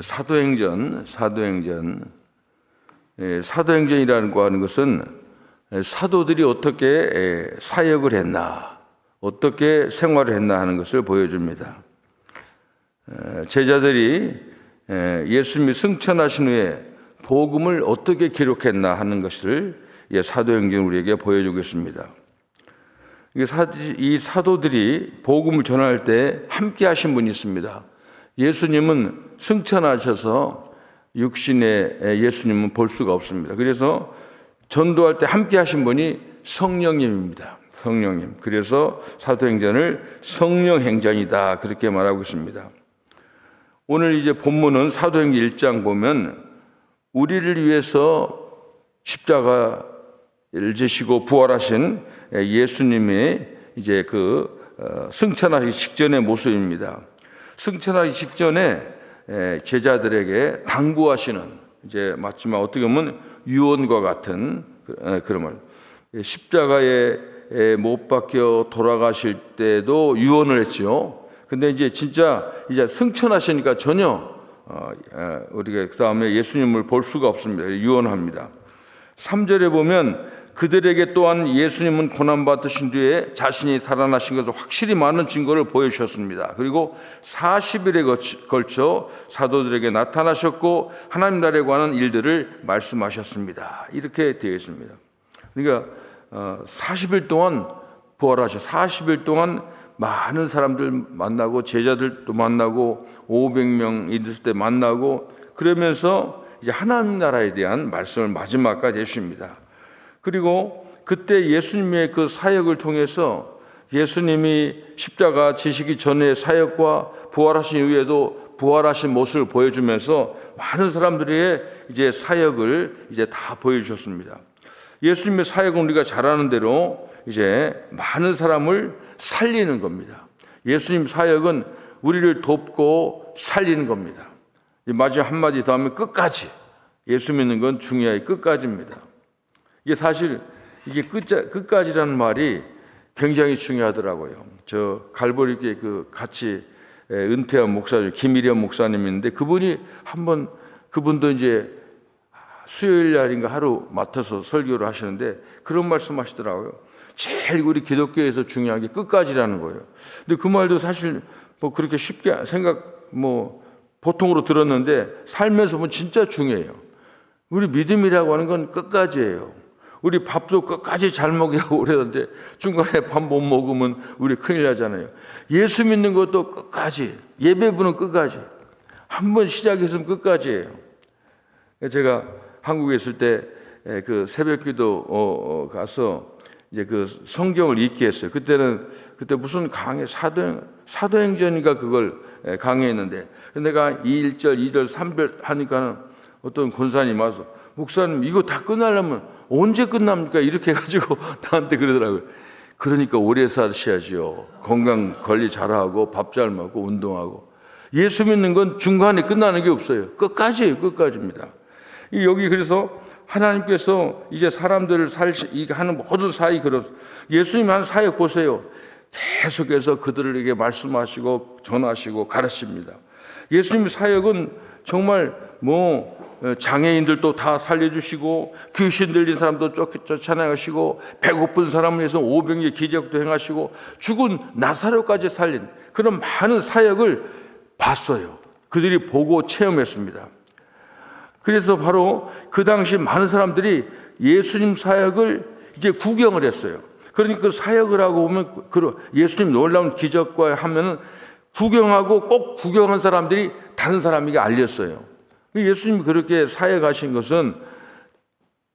사도행전이라는 거 하는 것은 사도들이 어떻게 사역을 했나, 어떻게 생활을 했나 하는 것을 보여줍니다. 제자들이 예수님이 승천하신 후에 복음을 어떻게 기록했나 하는 것을 사도행전 우리에게 보여주고 있습니다. 이 사도들이 복음을 전할 때 함께 하신 분이 있습니다. 예수님은 승천하셔서 육신의 예수님은 볼 수가 없습니다. 그래서 전도할 때 함께 하신 분이 성령님입니다. 성령님. 그래서 사도행전을 성령행전이다 그렇게 말하고 있습니다. 오늘 이제 본문은 사도행전 1장 보면 우리를 위해서 십자가를 지시고 부활하신 예수님의 이제 승천하기 직전의 모습입니다. 승천하기 직전에 제자들에게 당부하시는 이제 마지막 어떻게 보면 유언과 같은 그런 말. 십자가에 못 박혀 돌아가실 때도 유언을 했죠. 근데 이제 진짜 이제 승천하시니까 전혀 우리가 그 다음에 예수님을 볼 수가 없습니다. 유언합니다. 3절에 보면 그들에게 또한 예수님은 고난받으신 뒤에 자신이 살아나신 것을 확실히 많은 증거를 보여주셨습니다. 그리고 40일에 걸쳐 사도들에게 나타나셨고 하나님 나라에 관한 일들을 말씀하셨습니다. 이렇게 되어 있습니다. 그러니까 40일 동안 부활하셔 40일 동안 많은 사람들 만나고 제자들도 만나고 500명 있을 때 만나고 그러면서 이제 하나님 나라에 대한 말씀을 마지막까지 해주십니다. 그리고 그때 예수님의 그 사역을 통해서 예수님이 십자가 지시기 전의 사역과 부활하신 이후에도 부활하신 모습을 보여주면서 많은 사람들의 이제 사역을 이제 다 보여주셨습니다. 예수님의 사역은 우리가 잘 아는 대로 이제 많은 사람을 살리는 겁니다. 예수님 사역은 우리를 돕고 살리는 겁니다. 마지막 한마디 더 하면 끝까지. 예수 믿는 건 중요해 끝까지입니다. 이게 사실 이게 끝까지라는 말이 굉장히 중요하더라고요. 저 갈보리교회 같이 은퇴한 목사님 김일현 목사님인데 그분도 이제 수요일 날인가 하루 맡아서 설교를 하시는데 그런 말씀하시더라고요. 제일 우리 기독교에서 중요한 게 끝까지라는 거예요. 근데 그 말도 사실 뭐 그렇게 쉽게 보통으로 들었는데 삶에서 보면 진짜 중요해요. 우리 믿음이라고 하는 건 끝까지예요. 우리 밥도 끝까지 잘 먹이고 그러는데 중간에 밥 못 먹으면 우리 큰일 나잖아요. 예수 믿는 것도 끝까지, 예배부는 끝까지. 한 번 시작했으면 끝까지예요. 제가 한국에 있을 때 그 새벽기도 가서 이제 그 성경을 읽게 했어요. 그때 무슨 사도행전인가 그걸 강의했는데 내가 1절, 2절, 3절 하니까는 어떤 권사님 와서 목사님 이거 다 끝나려면 언제 끝납니까? 이렇게 해가지고 나한테 그러더라고요. 그러니까 오래 사셔야지요. 건강 관리 잘하고 밥 잘 먹고 운동하고. 예수 믿는 건 중간에 끝나는 게 없어요. 끝까지예요. 끝까지입니다. 여기 그래서 하나님께서 이제 사람들을 하는 모든 사역이 그렇습니다. 예수님 한 사역 보세요. 계속해서 그들에게 말씀하시고 전하시고 가르칩니다. 예수님 사역은 정말 장애인들도 다 살려주시고 귀신 들린 사람도 쫓아내가시고 배고픈 사람을 위해서 500의 기적도 행하시고 죽은 나사로까지 살린 그런 많은 사역을 봤어요. 그들이 보고 체험했습니다. 그래서 바로 그 당시 많은 사람들이 예수님 사역을 이제 구경을 했어요. 그러니까 그 사역을 하고 보면 예수님 놀라운 기적과 하면은 구경하고 꼭 구경한 사람들이 다른 사람에게 알렸어요. 예수님이 그렇게 사역하신 것은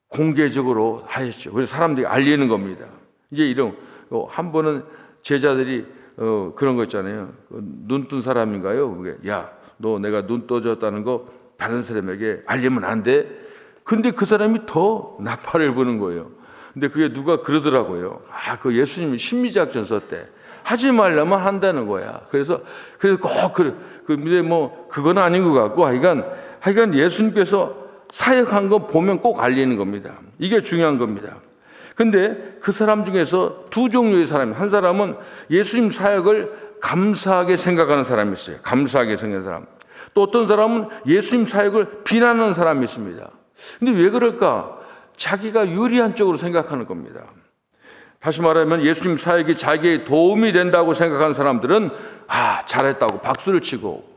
공개적으로 하셨죠. 그래서 사람들이 알리는 겁니다. 이제 한 번은 제자들이 그런 거 있잖아요. 눈 뜬 사람인가요? 야, 너 내가 눈 떠졌다는 거 다른 사람에게 알리면 안 돼. 근데 그 사람이 더 나팔을 부는 거예요. 근데 그게 누가 그러더라고요. 그 예수님이 심리작전서 때 하지 말라면 한다는 거야. 그래서 꼭 근데 그건 아닌 것 같고 하여간 예수님께서 사역한 거 보면 꼭 알리는 겁니다. 이게 중요한 겁니다. 근데 그 사람 중에서 두 종류의 사람이, 한 사람은 예수님 사역을 감사하게 생각하는 사람이 있어요. 감사하게 생각하는 사람. 또 어떤 사람은 예수님 사역을 비난하는 사람이 있습니다. 근데 왜 그럴까? 자기가 유리한 쪽으로 생각하는 겁니다. 다시 말하면 예수님 사역이 자기에 도움이 된다고 생각하는 사람들은 잘했다고 박수를 치고,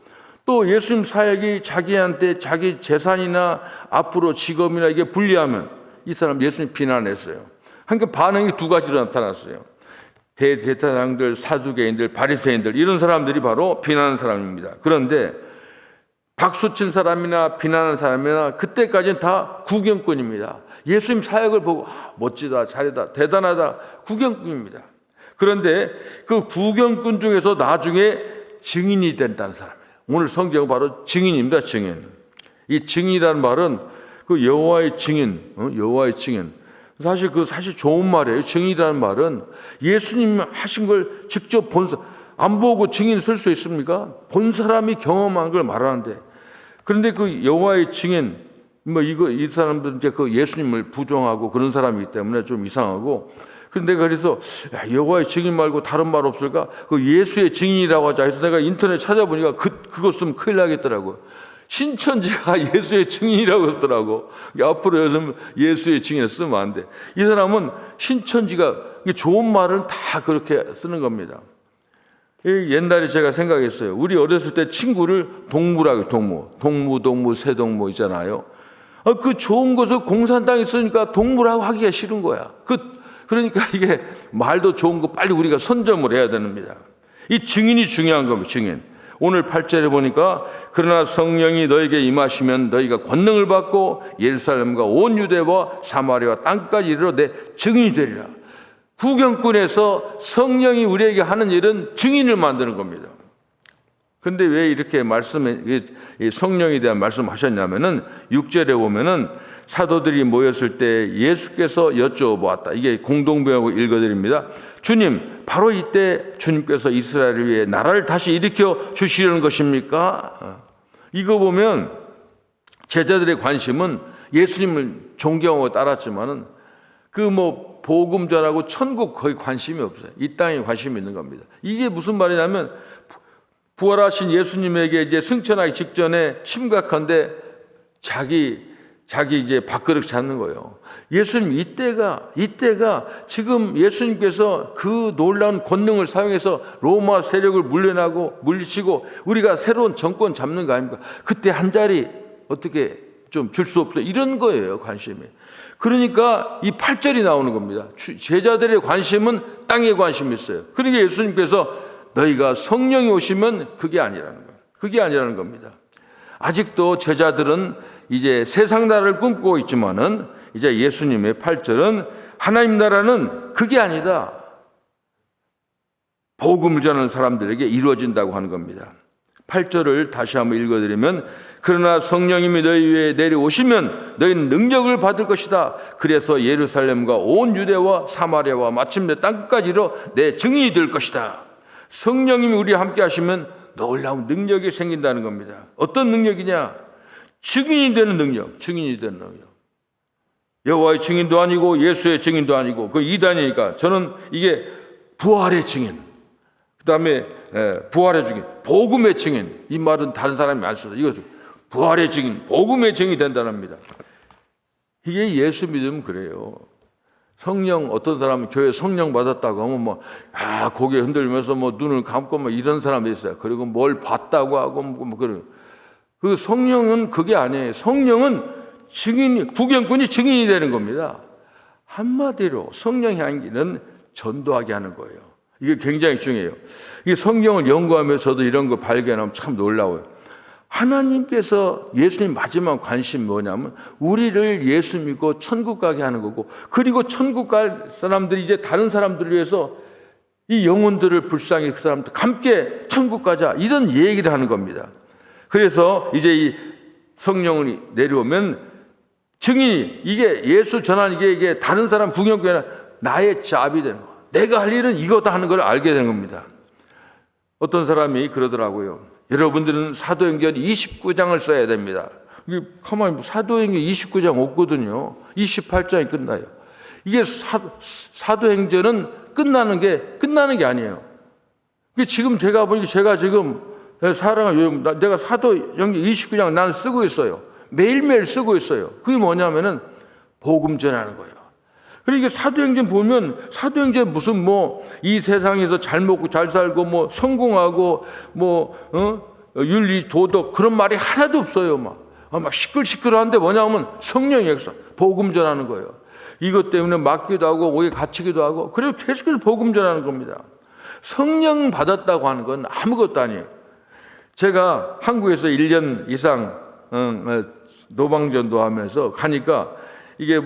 또 예수님 사역이 자기한테 자기 재산이나 앞으로 직업이나 이게 불리하면 이 사람 예수님 비난했어요. 그러니까 반응이 두 가지로 나타났어요. 대제사장들, 사두개인들, 바리새인들, 이런 사람들이 바로 비난하는 사람입니다. 그런데 박수친 사람이나 비난하는 사람이나 그때까지는 다 구경꾼입니다. 예수님 사역을 보고 멋지다, 잘했다, 대단하다, 구경꾼입니다. 그런데 그 구경꾼 중에서 나중에 증인이 된다는 사람이에요. 오늘 성경은 바로 증인입니다. 증인. 이 증인이라는 말은 그 여호와의 증인, 여호와의 증인. 사실 좋은 말이에요. 증인이라는 말은 예수님 하신 걸 직접 안 보고 증인 쓸 수 있습니까? 본 사람이 경험한 걸 말하는데, 그런데 그 여호와의 증인, 이 사람들은 이제 그 예수님을 부정하고 그런 사람이기 때문에 좀 이상하고, 그런데 그래서 여호와의 증인 말고 다른 말 없을까? 그 예수의 증인이라고 하자 해서 내가 인터넷 찾아보니까 그거 쓰면 큰일 나겠더라고요. 신천지가 예수의 증인이라고 했더라고. 앞으로 요즘 예수의 증인을 쓰면 안 돼. 이 사람은 신천지가 좋은 말은 다 그렇게 쓰는 겁니다. 옛날에 제가 생각했어요. 우리 어렸을 때 친구를 동무라고, 동무, 새동무 있잖아요. 그 좋은 것을 공산당이 쓰니까 동무라고 하기가 싫은 거야. 그러니까 이게 말도 좋은 거 빨리 우리가 선점을 해야 됩니다. 이 증인이 중요한 겁니다. 증인. 오늘 8절에 보니까 그러나 성령이 너에게 임하시면 너희가 권능을 받고 예루살렘과 온 유대와 사마리아와 땅까지 이르러 내 증인이 되리라. 구경꾼에서 성령이 우리에게 하는 일은 증인을 만드는 겁니다. 그런데 왜 이렇게 성령에 대한 말씀하셨냐면은 6절에 보면은 사도들이 모였을 때 예수께서 여쭤보았다. 이게 공동병하고 읽어드립니다. 주님, 바로 이때 주님께서 이스라엘을 위해 나라를 다시 일으켜 주시려는 것입니까? 이거 보면 제자들의 관심은 예수님을 존경하고 따랐지만은 복음 전하고 천국 거의 관심이 없어요. 이 땅에 관심이 있는 겁니다. 이게 무슨 말이냐면 부활하신 예수님에게 이제 승천하기 직전에 심각한데 자기 이제 밥그릇 찾는 거예요. 예수님 이때가 지금 예수님께서 그 놀라운 권능을 사용해서 로마 세력을 물리치고 우리가 새로운 정권 잡는 거 아닙니까? 그때 한 자리 어떻게 좀 줄 수 없어? 이런 거예요, 관심이. 그러니까 이 8절이 나오는 겁니다. 제자들의 관심은 땅에 관심이 있어요. 그러니까 예수님께서 너희가 성령이 오시면 그게 아니라는 거예요. 그게 아니라는 겁니다. 아직도 제자들은 이제 세상 나라를 꿈꾸고 있지만은 이제 예수님의 8절은 하나님 나라는 그게 아니다. 복음을 전하는 사람들에게 이루어진다고 하는 겁니다. 8절을 다시 한번 읽어드리면 그러나 성령님이 너희 위에 내려오시면 너희는 능력을 받을 것이다. 그래서 예루살렘과 온 유대와 사마리아와 마침내 땅끝까지 이르러 내 증인이 될 것이다. 성령님이 우리와 함께 하시면 놀라운 능력이 생긴다는 겁니다. 어떤 능력이냐? 증인이 되는 능력, 증인이 되는 능력. 여호와의 증인도 아니고 예수의 증인도 아니고 그 이단이니까 저는 이게 부활의 증인, 그 다음에 부활의 증인, 복음의 증인. 이 말은 다른 사람이 안 써요. 이거 부활의 증인, 복음의 증인이 된다는 겁니다. 이게 예수 믿으면 그래요. 성령, 어떤 사람은 교회 성령 받았다고 하면 고개 흔들면서 눈을 감고 이런 사람도 있어요. 그리고 뭘 봤다고 하고 그런. 그 성령은 그게 아니에요. 성령은 구경꾼이 증인이 되는 겁니다. 한마디로 성령의 향기는 전도하게 하는 거예요. 이게 굉장히 중요해요. 이 성경을 연구하면서 저도 이런 거 발견하면 참 놀라워요. 하나님께서 예수님 마지막 관심이 뭐냐면 우리를 예수 믿고 천국 가게 하는 거고, 그리고 천국 갈 사람들이 이제 다른 사람들을 위해서 이 영혼들을 불쌍히 그 사람들 함께 천국 가자, 이런 얘기를 하는 겁니다. 그래서 이제 이 성령이 내려오면 증인이, 이게 예수 전하는 이게 다른 사람 구경꾼이 아니라 나의 잡이 되는 거예요. 내가 할 일은 이거다 하는 걸 알게 되는 겁니다. 어떤 사람이 그러더라고요. 여러분들은 사도행전 29장을 써야 됩니다. 가만히 사도행전 29장 없거든요. 28장이 끝나요. 이게 사도행전은 끝나는 게 아니에요. 지금 제가 보니까 제가 지금 내가 사도행전 29장 나는 쓰고 있어요. 매일매일 쓰고 있어요. 그게 뭐냐면은 복음 전하는 거예요. 그러니까 사도행전 보면 사도행전 무슨 뭐 이 세상에서 잘 먹고 잘 살고 뭐 성공하고 뭐 윤리 도덕 그런 말이 하나도 없어요. 막 시끌시끌한데 뭐냐면 성령의 역사, 복음 전하는 거예요. 이것 때문에 맞기도 하고 오해 갇히기도 하고 그래서 계속해서 복음 전하는 겁니다. 성령 받았다고 하는 건 아무것도 아니에요. 제가 한국에서 1년 이상 노방전도 하면서 가니까 이게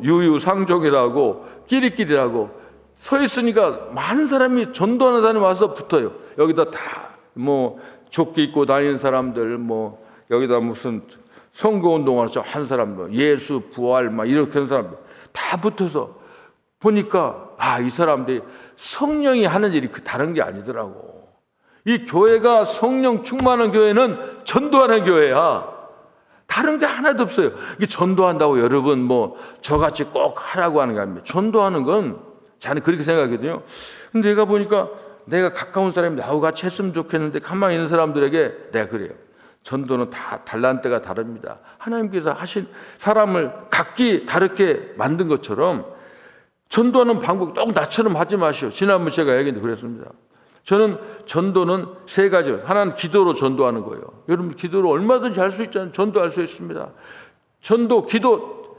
유유상종이라고 끼리끼리라고 서 있으니까 많은 사람이 전도하는 사람이 와서 붙어요. 여기다 다 조끼 입고 다니는 사람들 여기다 무슨 선거운동을 한 사람들 예수 부활 이렇게 하는 사람들 다 붙어서 보니까 이 사람들이 성령이 하는 일이 다른 게 아니더라고. 이 교회가 성령 충만한 교회는 전도하는 교회야. 다른 게 하나도 없어요. 이게 전도한다고 여러분 저같이 꼭 하라고 하는 게 아닙니다. 전도하는 건 저는 그렇게 생각하거든요. 근데 내가 보니까 내가 가까운 사람이 나하고 같이 했으면 좋겠는데 가만히 있는 사람들에게 내가 그래요. 전도는 다 달란트가 다릅니다. 하나님께서 하신 사람을 각기 다르게 만든 것처럼 전도하는 방법 꼭 나처럼 하지 마시오. 지난번 제가 얘기했는데 그랬습니다. 저는 전도는 세 가지. 하나는 기도로 전도하는 거예요. 여러분 기도로 얼마든지 할 수 있잖아요. 전도할 수 있습니다. 전도, 기도,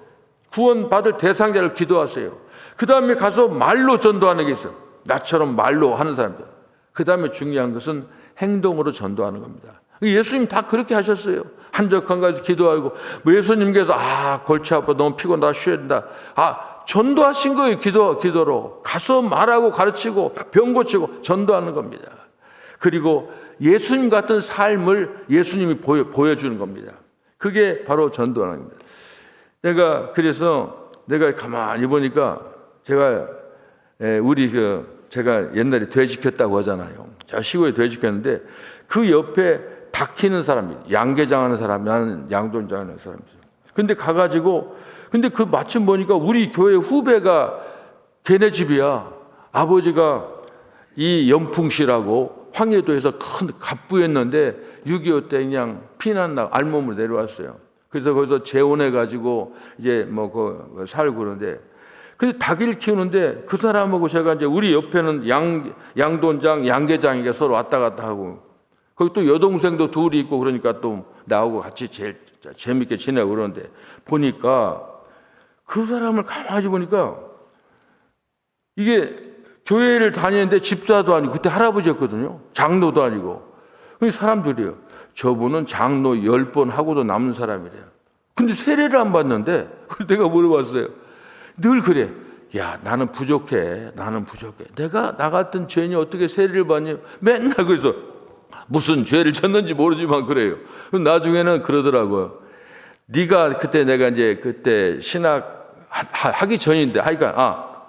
구원받을 대상자를 기도하세요. 그 다음에 가서 말로 전도하는 게 있어요. 나처럼 말로 하는 사람들. 그 다음에 중요한 것은 행동으로 전도하는 겁니다. 예수님 다 그렇게 하셨어요. 한적한 가지 기도하고 예수님께서 골치 아파 너무 피곤 나 쉬어야 된다. 전도하신 거예요. 기도로 가서 말하고 가르치고 병 고치고 전도하는 겁니다. 그리고 예수님 같은 삶을 예수님이 보여주는 겁니다. 그게 바로 전도하는 겁니다. 그래서 내가 가만히 보니까 제가 옛날에 돼지켰다고 하잖아요. 제가 시골에 돼지켰는데 그 옆에 닭 키는 사람이 양계장 하는 사람이 나는 양돈장 하는 사람이죠. 근데 근데 마침 보니까 우리 교회 후배가 걔네 집이야. 아버지가 이 연풍시라고 황해도에서 큰 갑부였는데 6.25 때 그냥 피난나 알몸으로 내려왔어요. 그래서 거기서 재혼해가지고 이제 살고 그러는데 근데 닭을 키우는데 그 사람하고 제가 이제 우리 옆에는 양돈장, 양계장이가 서로 왔다 갔다 하고 거기 또 여동생도 둘이 있고 그러니까 또 나하고 같이 제일 재밌게 지내고 그러는데 보니까 그 사람을 가만히 보니까 이게 교회를 다니는데 집사도 아니고 그때 할아버지였거든요. 장로도 아니고. 그 사람들이요. 저분은 장로 10번 하고도 남는 사람이래요. 근데 세례를 안 받는데 내가 물어봤어요. 늘 그래. 야, 나는 부족해. 내가 나 같은 죄인이 어떻게 세례를 받니? 맨날 그래서 무슨 죄를 졌는지 모르지만 그래요. 나중에는 그러더라고요. 네가 내가 이제 그때 신학 하기 전인데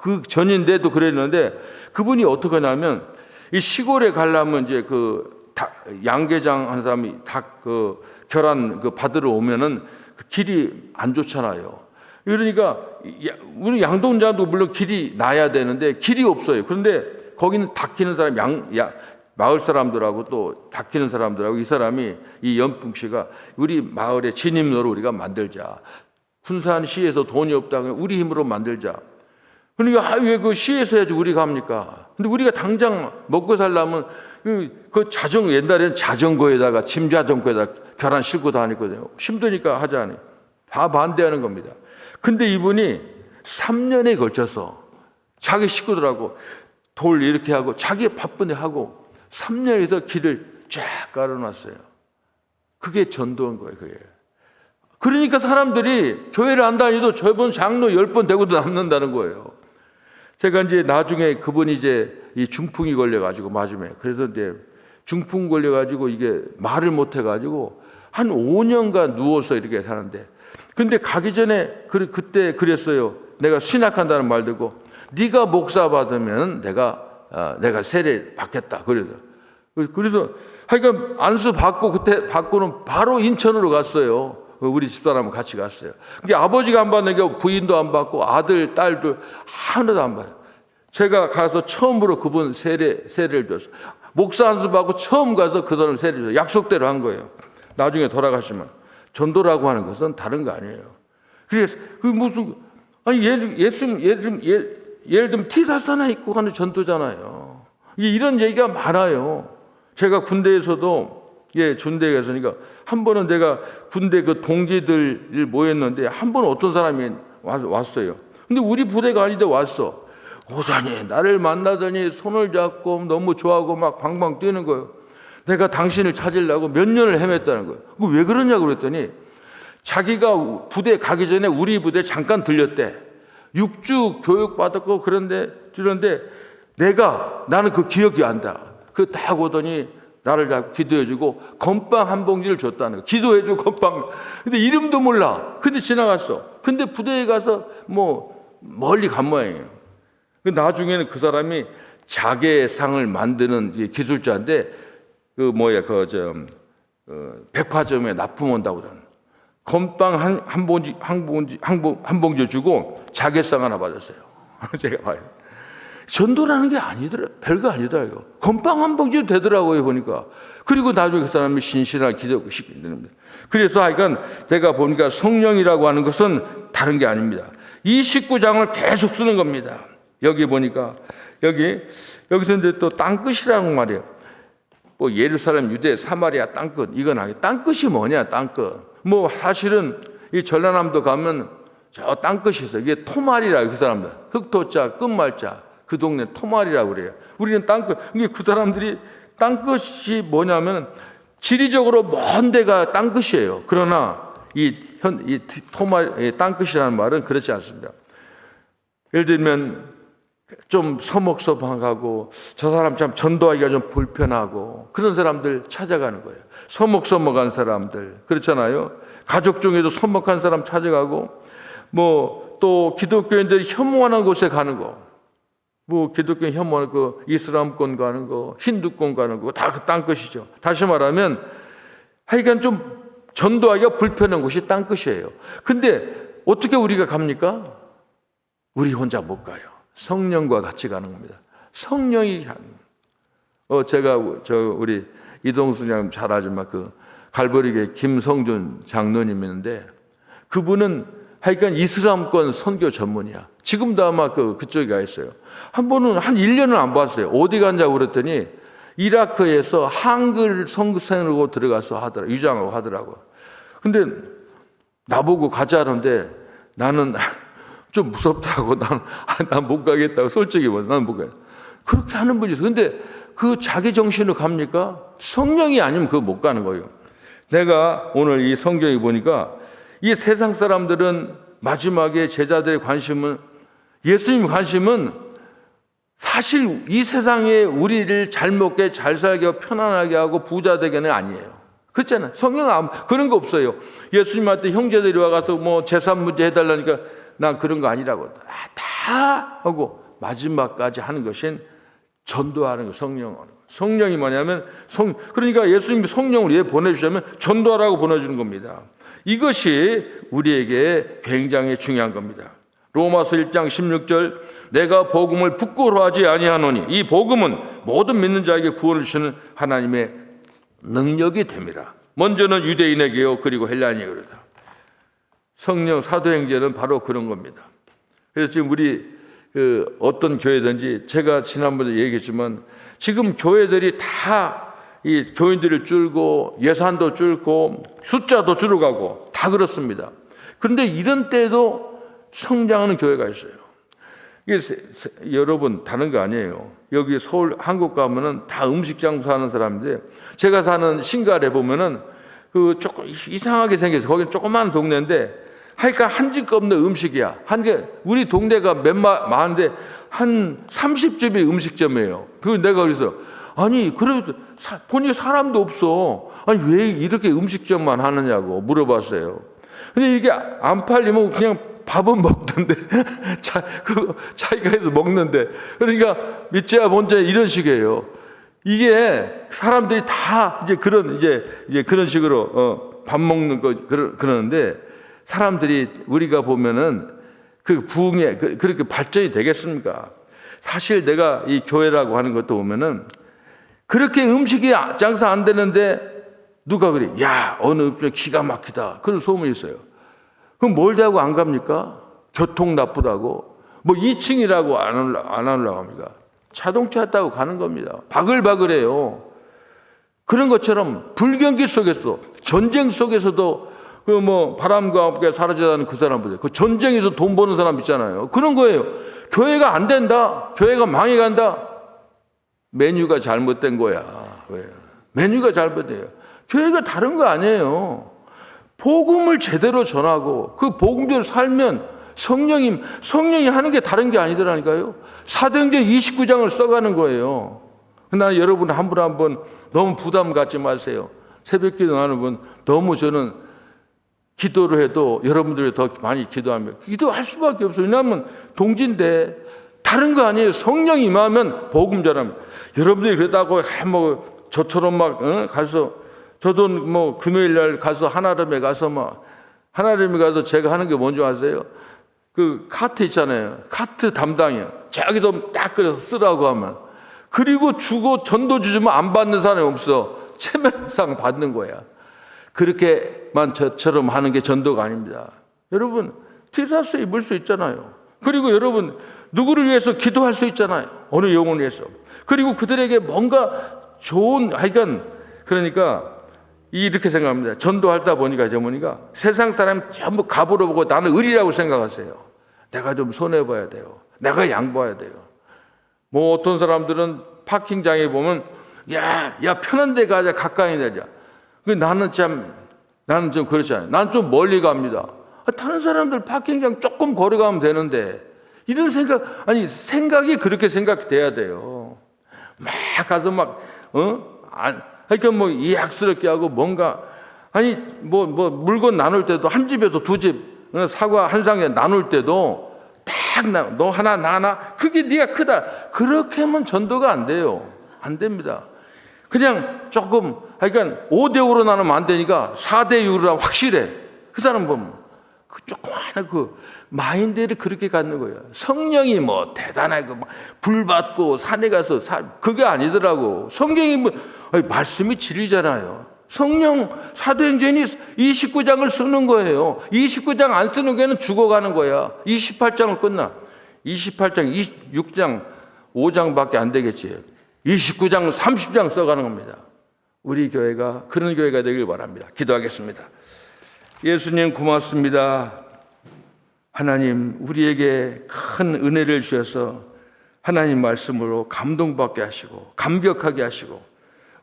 그 전인데도 그랬는데 그분이 어떻게 하냐면 이 시골에 가려면 이제 양계장 한 사람이 결혼 받으러 오면은 그 길이 안 좋잖아요. 그러니까 우리 양동장도 물론 길이 나야 되는데 길이 없어요. 그런데 거기는 닭 키는 사람 마을 사람들하고 또 닭 키는 사람들하고 이 사람이 이 연풍 씨가 우리 마을의 진입로를 우리가 만들자. 군산시에서 돈이 없다고 우리 힘으로 만들자. 그러니까 왜 그 시에서 해야지 우리가 합니까? 근데 우리가 당장 먹고 살려면 옛날에는 자전거에다가 짐 자전거에다가 결혼 싣고 다녔거든요. 힘드니까 하자니 다 반대하는 겁니다. 근데 이분이 3년에 걸쳐서 자기 식구들하고 돌 이렇게 하고 자기 바쁜데 하고 3년에서 길을 쫙 깔아놨어요. 그게 전도한 거예요. 그게. 그러니까 사람들이 교회를 안 다니도 저번 장로 10번 되고도 남는다는 거예요. 제가 이제 나중에 그분이 이제 이 중풍이 걸려가지고 마지막에 그래서 이제 중풍 걸려가지고 이게 말을 못해가지고 한 5년간 누워서 이렇게 사는데 근데 가기 전에 그때 그랬어요. 내가 신학한다는 말 듣고 네가 목사 받으면 내가 세례 받겠다. 그래서 하여간 안수 받고 그때 받고는 바로 인천으로 갔어요. 우리 집사람은 같이 갔어요. 그게 아버지가 안 받는 게 부인도 안 받고 아들, 딸도 하나도 안 받아요. 제가 가서 처음으로 그분 세례를 줬어요. 목사 안수받고 처음 가서 그 사람 세례를 약속대로 한 거예요. 나중에 돌아가시면. 전도라고 하는 것은 다른 거 아니에요. 그래서 그 무슨 아니 예를 들면 티사스 하나 입고 가는 전도잖아요. 이런 얘기가 많아요. 제가 군대에서도 군대에 갔으니까 한 번은 내가 군대 그 동기들이 모였는데 한 번은 어떤 사람이 왔어요. 근데 우리 부대가 아닌데 왔어. 오자니 나를 만나더니 손을 잡고 너무 좋아하고 막 방방 뛰는 거예요. 내가 당신을 찾으려고 몇 년을 헤맸다는 거예요. 왜 그러냐고 그랬더니 자기가 부대 가기 전에 우리 부대 잠깐 들렸대. 6주 교육받았고 그런데 나는 그 기억이 안 나. 그 딱 오더니 나를 잡고 기도해주고 건빵 한 봉지를 줬다는 거예요. 기도해주고 건빵. 근데 이름도 몰라. 근데 지나갔어. 근데 부대에 가서 멀리 간 모양이에요. 나중에는 그 사람이 자개상을 만드는 기술자인데 백화점에 납품 온다고 그러는. 건빵 한 봉지 주고 자개상 하나 받았어요. 제가 봐요. 전도라는 게 아니더라. 별거 아니더라고요. 건빵 한 봉지도 되더라고요, 보니까. 그리고 나중에 그 사람이 신실한 기도를 시키는 겁니다. 그래서 하여간 제가 보니까 성령이라고 하는 것은 다른 게 아닙니다. 이 19장을 계속 쓰는 겁니다. 여기 보니까, 여기서 이제 또 땅끝이라고 말이에요. 예루살렘, 유대, 사마리아 땅끝. 이건 아니에요. 땅끝이 뭐냐, 땅끝. 사실은 이 전라남도 가면 저 땅끝이 있어요. 이게 토말이라고 그 사람들. 흑토자, 끝말자. 그 동네 토말이라고 그래요. 우리는 땅끝. 이게 그 사람들이 땅끝이 뭐냐면 지리적으로 먼 데가 땅끝이에요. 그러나 이 토말, 땅끝이라는 말은 그렇지 않습니다. 예를 들면 좀 서먹서먹하고 저 사람 참 전도하기가 좀 불편하고 그런 사람들 찾아가는 거예요. 서먹서먹한 사람들. 그렇잖아요. 가족 중에도 서먹한 사람 찾아가고 또 기독교인들이 혐오하는 곳에 가는 거. 기독교인 혐오하는 거, 이슬람권 가는 거, 힌두권 가는 거 다 그 땅끝이죠. 다시 말하면 하여간 좀 전도하기가 불편한 곳이 땅끝이에요. 근데 어떻게 우리가 갑니까? 우리 혼자 못 가요. 성령과 같이 가는 겁니다. 성령이 제가 우리 이동수 장님 잘 알지만 그 갈보리교회 김성준 장로님 있는데 그분은 하여간 이슬람권 선교 전문이야. 지금도 아마 그쪽에 가 있어요. 한 번은 한 1년을 안 봤어요. 어디 갔냐고 그랬더니 이라크에서 한글 선교생으로 들어가서 유장하고 하더라고. 근데 나보고 가자는데 나는 좀 무섭다고 난 못 가겠다고 솔직히 나는 못 가요. 그렇게 하는 분이 있어요. 근데 그 자기 정신으로 갑니까? 성령이 아니면 그거 못 가는 거예요. 내가 오늘 이 성경에 보니까 이 세상 사람들은 마지막에 제자들의 관심은 예수님 관심은 사실 이 세상에 우리를 잘 먹게 잘 살게 하고 편안하게 하고 부자 되게는 아니에요. 그렇잖아요. 성경은 그런 거 없어요. 예수님한테 형제들이 와가서 재산 문제 해달라니까 난 그런 거 아니라고 다 하고 마지막까지 하는 것인 전도하는 거. 성령이 뭐냐면 그러니까 예수님이 성령을 왜 보내주자면 전도하라고 보내주는 겁니다. 이것이 우리에게 굉장히 중요한 겁니다. 로마서 1장 16절 내가 복음을 부끄러워하지 아니하노니 이 복음은 모든 믿는 자에게 구원을 주시는 하나님의 능력이 됨이라. 먼저는 유대인에게요 그리고 헬라인에게로다. 성령 사도행전은 바로 그런 겁니다. 그래서 지금 우리 어떤 교회든지 제가 지난번에 얘기했지만 지금 교회들이 다 이 교인들이 줄고 예산도 줄고 숫자도 줄어가고 다 그렇습니다. 그런데 이런 때도 성장하는 교회가 있어요. 이게 여러분 다른 거 아니에요. 여기 서울 한국 가면은 다 음식 장사하는 사람인데 제가 사는 신갈에 보면은 조금 이상하게 생겨서 거기는 조그마한 동네인데 하여간 한 집 없는 음식이야. 우리 동네가 많은데 한 30집이 음식점이에요. 내가 그래서 아니 그래도 보니 사람도 없어. 아니 왜 이렇게 음식점만 하느냐고 물어봤어요. 근데 이게 안 팔리면 그냥 밥은 먹던데 자기가 해도 먹는데 그러니까 믿지야 본자 이런 식이에요. 이게 사람들이 다 이제 그런 식으로 밥 먹는 거 그러는데 사람들이 우리가 보면은 그 부흥에 그렇게 발전이 되겠습니까? 사실 내가 이 교회라고 하는 것도 보면은 그렇게 음식이 장사 안 되는데 누가 그래? 야, 어느 음식 기가 막히다. 그런 소문이 있어요. 그럼 멀다고 안 갑니까? 교통 나쁘다고. 뭐 2층이라고 안 하려고 합니까? 자동차 타고 가는 겁니다. 바글바글해요. 그런 것처럼 불경기 속에서도, 전쟁 속에서도 그 뭐 바람과 함께 사라져가는 그 사람들, 그 전쟁에서 돈 버는 사람 있잖아요. 그런 거예요. 교회가 안 된다. 교회가 망해간다. 메뉴가 잘못된 거야. 그래요. 메뉴가 잘못돼요. 교회가 다른 거 아니에요. 복음을 제대로 전하고 그 복음대로 살면 성령이 하는 게 다른 게 아니더라니까요. 사도행전 29장을 써가는 거예요. 나 여러분 한 분 한 분 너무 부담 갖지 마세요. 새벽기도 하는 분 너무 저는 기도를 해도 여러분들이 더 많이 기도하면 기도할 수밖에 없어요. 왜냐하면 동지인데 다른 거 아니에요. 성령이 임하면 복음 전합니다. 여러분들이 그러다고 뭐 저처럼 막 가서 저도 뭐 금요일 날 가서 하나름에 가서 제가 하는 게 뭔지 아세요? 그 카트 있잖아요. 카트 담당이요. 자기도 딱 그래서 쓰라고 하면 그리고 주고 전도 주지만 안 받는 사람이 없어. 체면상 받는 거야. 그렇게만 저처럼 하는 게 전도가 아닙니다. 여러분 티셔츠 입을 수 있잖아요. 그리고 여러분 누구를 위해서 기도할 수 있잖아요. 어느 영혼을 위해서. 그리고 그들에게 뭔가 좋은 하여간 그러니까 이렇게 생각합니다. 전도하다 보니까 세상 사람 전부 갑으로 보고 나는 을이라고 생각하세요. 내가 좀 손해봐야 돼요. 내가 양보해야 돼요. 뭐 어떤 사람들은 파킹장에 보면 야 편한 데 가자. 가까이 내자. 나는 좀 그렇지 않아요. 나는 좀 멀리 갑니다. 다른 사람들 파킹장 조금 걸어가면 되는데 이런 생각이 그렇게 생각돼야 돼요. 막 가서 그러니까 뭐 이악스럽게 하고 뭔가 뭐 물건 나눌 때도 한 집에서 두 집 사과 한 상에 나눌 때도 딱 너 하나 나 하나 그게 네가 크다. 그렇게 하면 전도가 안 돼요. 안 됩니다. 그냥 조금 그러니까 5대5로 나누면 안 되니까 4대6로 확실해. 그 사람 보면 그 조그마한 그 마인드를 그렇게 갖는 거예요. 성령이 뭐 대단하고 불 받고 산에 가서 그게 아니더라고. 성경이 말씀이 진리잖아요. 성령 사도행전이 29장을 쓰는 거예요. 29장 안 쓰는 게는 죽어가는 거야. 28장을 끝나. 28장, 26장, 5장밖에 안 되겠지. 29장, 30장 써가는 겁니다. 우리 교회가 그런 교회가 되길 바랍니다. 기도하겠습니다. 예수님 고맙습니다. 하나님 우리에게 큰 은혜를 주셔서 하나님 말씀으로 감동받게 하시고 감격하게 하시고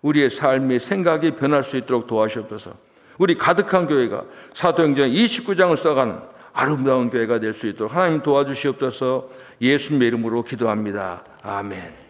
우리의 삶의 생각이 변할 수 있도록 도와주옵소서. 우리 가득한 교회가 사도행전 29장을 써가는 아름다운 교회가 될 수 있도록 하나님 도와주시옵소서. 예수님의 이름으로 기도합니다. 아멘.